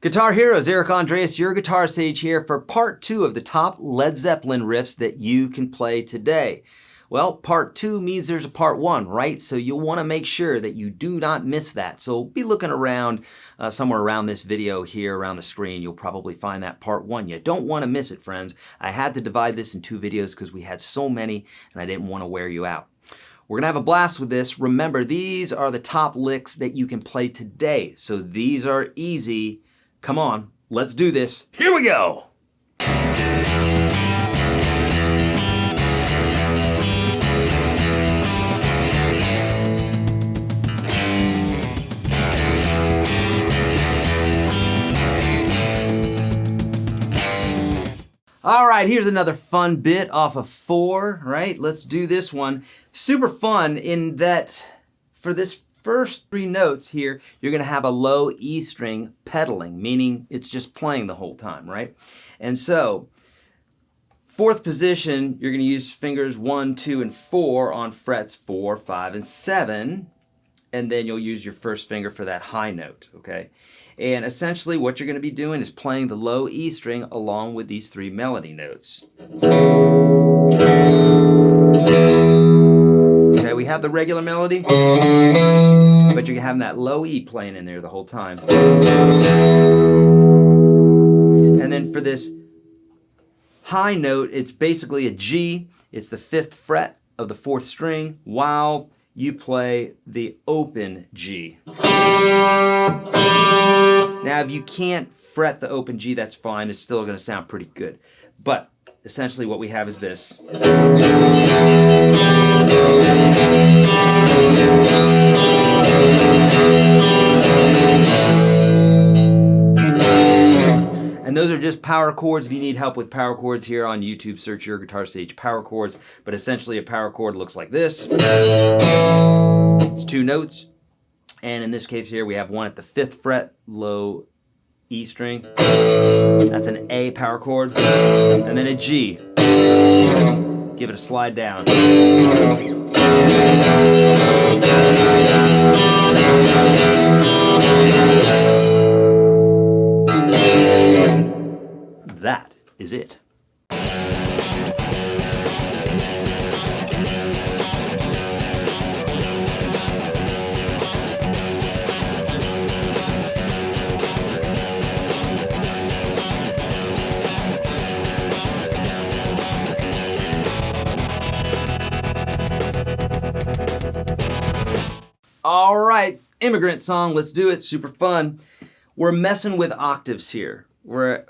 Guitar Heroes, Eric Andreas, your Guitar Sage here for part 2 of the top Led Zeppelin riffs that you can play today. Well, part 2 means there's a part 1, right? So you'll want to make sure that you do not miss that. So be looking around, somewhere around this video here, around the screen, you'll probably find that part 1. You don't want to miss it, friends. I had to divide this in 2 videos because we had so many and I didn't want to wear you out. We're going to have a blast with this. Remember, these are the top licks that you can play today. So these are easy. Come on, let's do this. Here we go. All right, here's another fun bit off of 4, right? Let's do this one. Super fun in that for this first 3 notes here, you're going to have a low E string pedaling, meaning it's just playing the whole time, right? And so, 4th position, you're going to use fingers 1, 2, and 4 on frets 4, 5, and 7, and then you'll use your first finger for that high note, okay? And essentially what you're going to be doing is playing the low E string along with these 3 melody notes. Okay, we have the regular melody, but you're having that low E playing in there the whole time. And then for this high note, it's basically a G. It's the 5th fret of the 4th string while you play the open G. Now, if you can't fret the open G, that's fine. It's still going to sound pretty good. But essentially what we have is this. And those are just power chords. If you need help with power chords here on YouTube, search Your Guitar Sage power chords. But essentially a power chord looks like this. It's 2 notes. And in this case here, we have one at the 5th fret, low E string. That's an A power chord. And then a G. Give it a slide down. That is it. All right, Immigrant song, let's do it, super fun. We're messing with octaves here.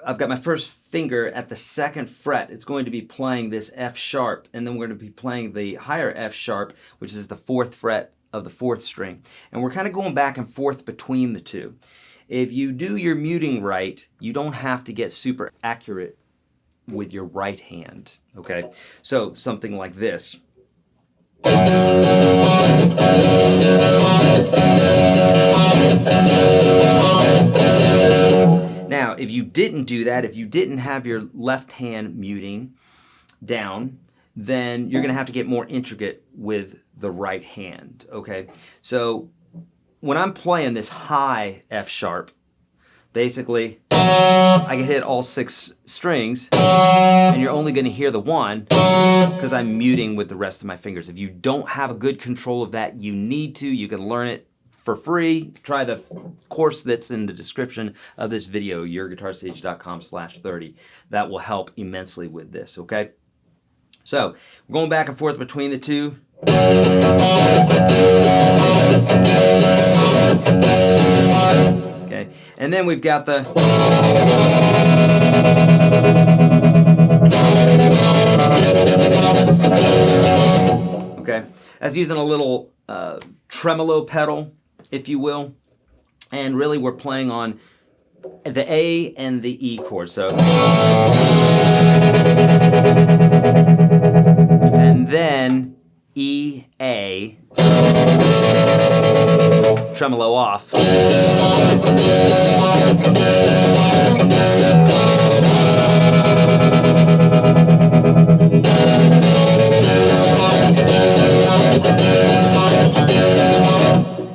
I've got my first finger at the 2nd fret. It's going to be playing this F sharp, and then we're going to be playing the higher F sharp, which is the 4th fret of the 4th string. And we're kind of going back and forth between the 2. If you do your muting right, you don't have to get super accurate with your right hand, okay? So something like this. Now, if you didn't do that, if you didn't have your left hand muting down, then you're going to have to get more intricate with the right hand, okay? So when I'm playing this high F sharp, basically I can hit all 6 strings and you're only going to hear the 1 because I'm muting with the rest of my fingers. If you don't have a good control of that, you need to. You can learn it for free. Try the course that's in the description of this video, YourGuitarSage.com/30. That will help immensely with this, okay? So we're going back and forth between the 2. Okay, and then we've got the okay, that's using a little tremolo pedal, if you will, and really we're playing on the A and the E chord. So and then E, A, tremolo off.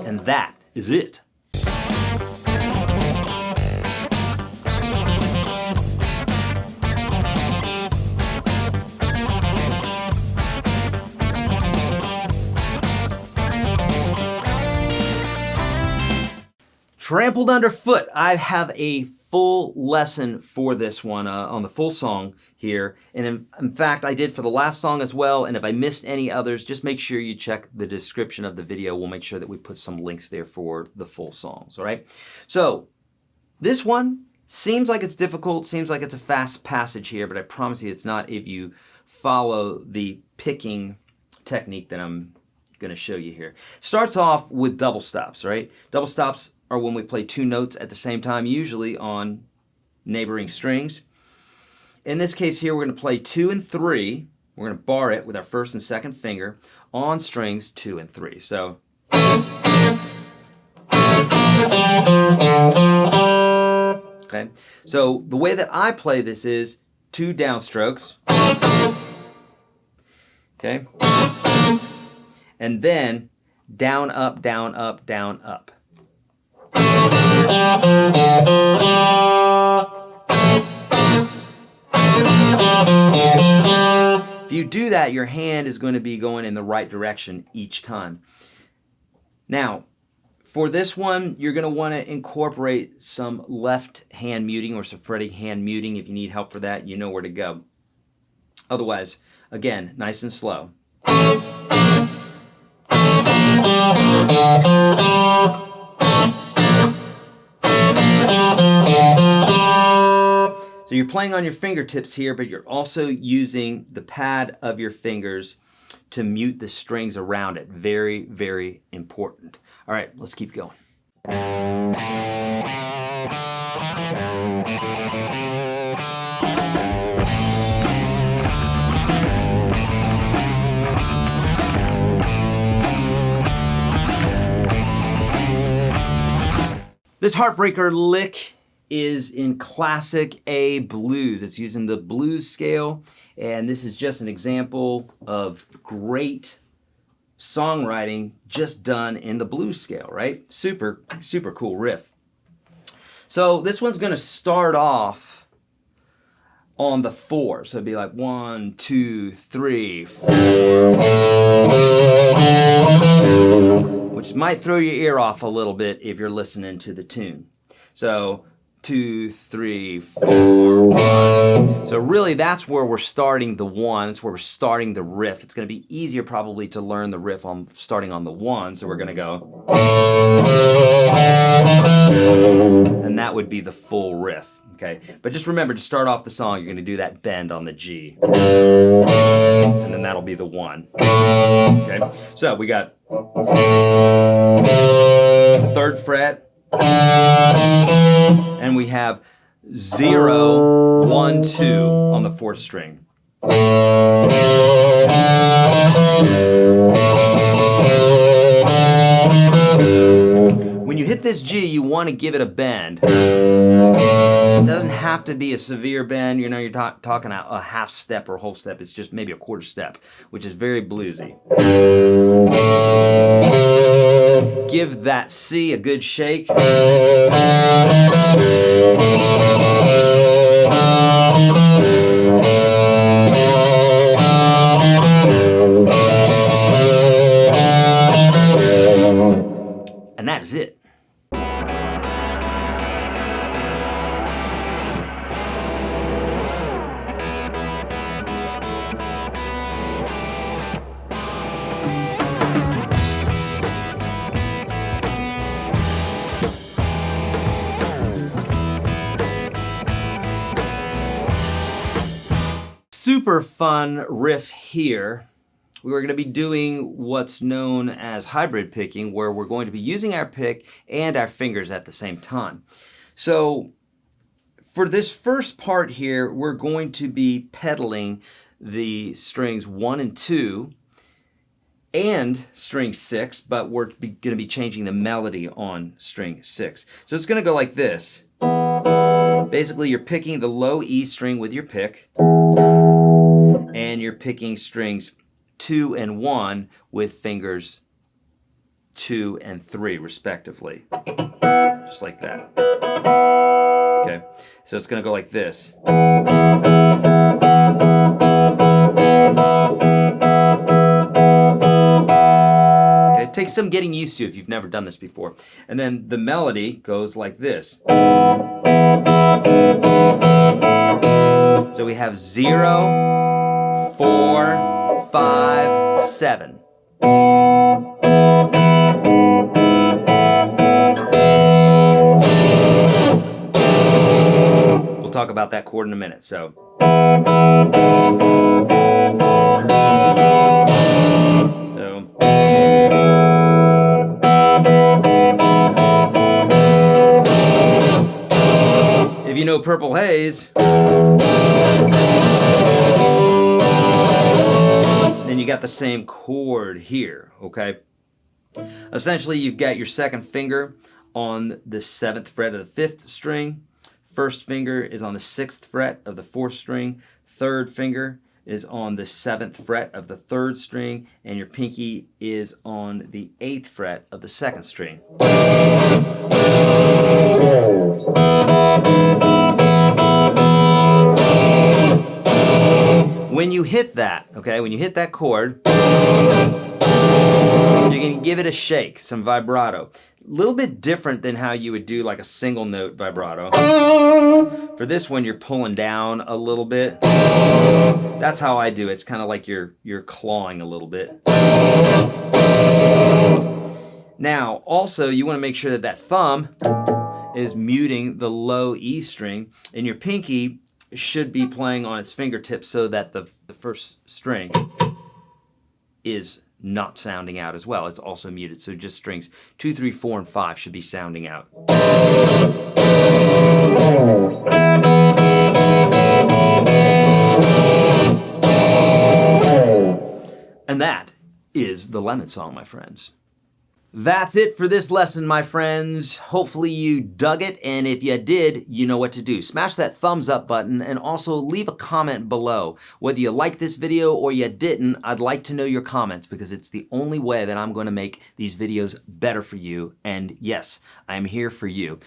And that is it. Trampled Underfoot. I have a full lesson for this one on the full song here. And in fact, I did for the last song as well. And if I missed any others, just make sure you check the description of the video. We'll make sure that we put some links there for the full songs, all right? So this one seems like it's difficult, seems like it's a fast passage here, but I promise you it's not if you follow the picking technique that I'm going to show you here. Starts off with double stops, right? Double stops are when we play two notes at the same time, usually on neighboring strings. In this case here, we're going to play 2 and 3. We're going to bar it with our first and second finger on strings 2 and 3. So, okay. So the way that I play this is 2 downstrokes, okay, and then down, up, down, up, down, up. If you do that, your hand is going to be going in the right direction each time. Now, for this one, you're going to want to incorporate some left hand muting or some fretting hand muting. If you need help for that, you know where to go. Otherwise, again, nice and slow. So you're playing on your fingertips here, but you're also using the pad of your fingers to mute the strings around it. Very, very important. All right, let's keep going. This Heartbreaker lick is in classic A blues. It's using the blues scale, and this is just an example of great songwriting just done in the blues scale, right? Super, super cool riff. So this one's gonna start off on the 4. So it'd be like 1, 2, 3, 4. Which might throw your ear off a little bit if you're listening to the tune. So 2, 3, 4, 1. So really that's where we're starting the 1. That's where we're starting the riff. It's going to be easier probably to learn the riff on starting on the 1. So we're going to go. And that would be the full riff. Okay. But just remember to start off the song, you're going to do that bend on the G. And then that'll be the 1. Okay. So we got the 3rd fret. And we have 0, 1, 2 on the 4th string. When you hit this G, you want to give it a bend. It doesn't have to be a severe bend. You know, you're talking a half step or a whole step. It's just maybe a quarter step, which is very bluesy. Give that C a good shake. And that is it. Super fun riff here. We are going to be doing what's known as hybrid picking, where we're going to be using our pick and our fingers at the same time. So for this first part here, we're going to be pedaling the strings 1 and 2 and string 6, but we're going to be changing the melody on string 6. So it's going to go like this. Basically, you're picking the low E string with your pick, and you're picking strings 2 and 1 with fingers 2 and 3 respectively. Just like that. Okay, so it's going to go like this. Okay, it Takes some getting used to if you've never done this before. And then the melody goes like this. So we have 0, 4, 5, 7. We'll talk about that chord in a minute. So. If you know Purple Haze, then you got the same chord here, okay? Essentially, you've got your second finger on the 7th fret of the 5th string. First finger is on the 6th fret of the 4th string. Third finger is on the 7th fret of the 3rd string. And your pinky is on the 8th fret of the 2nd string. When you hit that, okay, when you hit that chord, you're going to give it a shake, some vibrato. A little bit different than how you would do like a single note vibrato. For this one, you're pulling down a little bit. That's how I do it. It's kind of like you're clawing a little bit. Now, also, you want to make sure that that thumb is muting the low E string, and your pinky should be playing on its fingertips so that the first string is not sounding out as well. It's also muted, so just strings 2, 3, 4, and 5 should be sounding out. And that is the Lemon Song, my friends. That's it for this lesson, my friends. Hopefully you dug it, and if you did, you know what to do. Smash that thumbs up button, and also leave a comment below. Whether you like this video or you didn't, I'd like to know your comments, because it's the only way that I'm going to make these videos better for you. And yes, I'm here for you.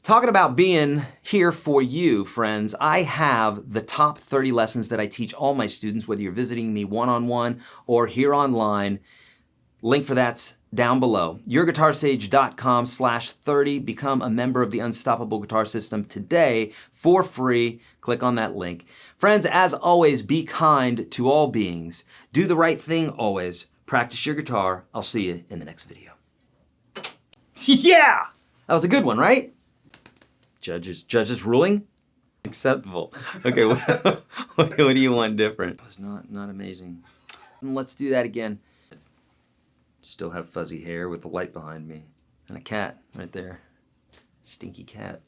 Talking about being here for you, friends, I have the top 30 lessons that I teach all my students, whether you're visiting me one-on-one or here online. Link for that's down below. YourGuitarSage.com/30. Become a member of the Unstoppable Guitar System today for free. Click on that link. Friends, as always, be kind to all beings. Do the right thing always. Practice your guitar. I'll see you in the next video. Yeah! That was a good one, right? Judges ruling? Acceptable. Okay, what do you want different? It was not amazing. Let's do that again. Still have fuzzy hair with the light behind me. And a cat right there. Stinky cat.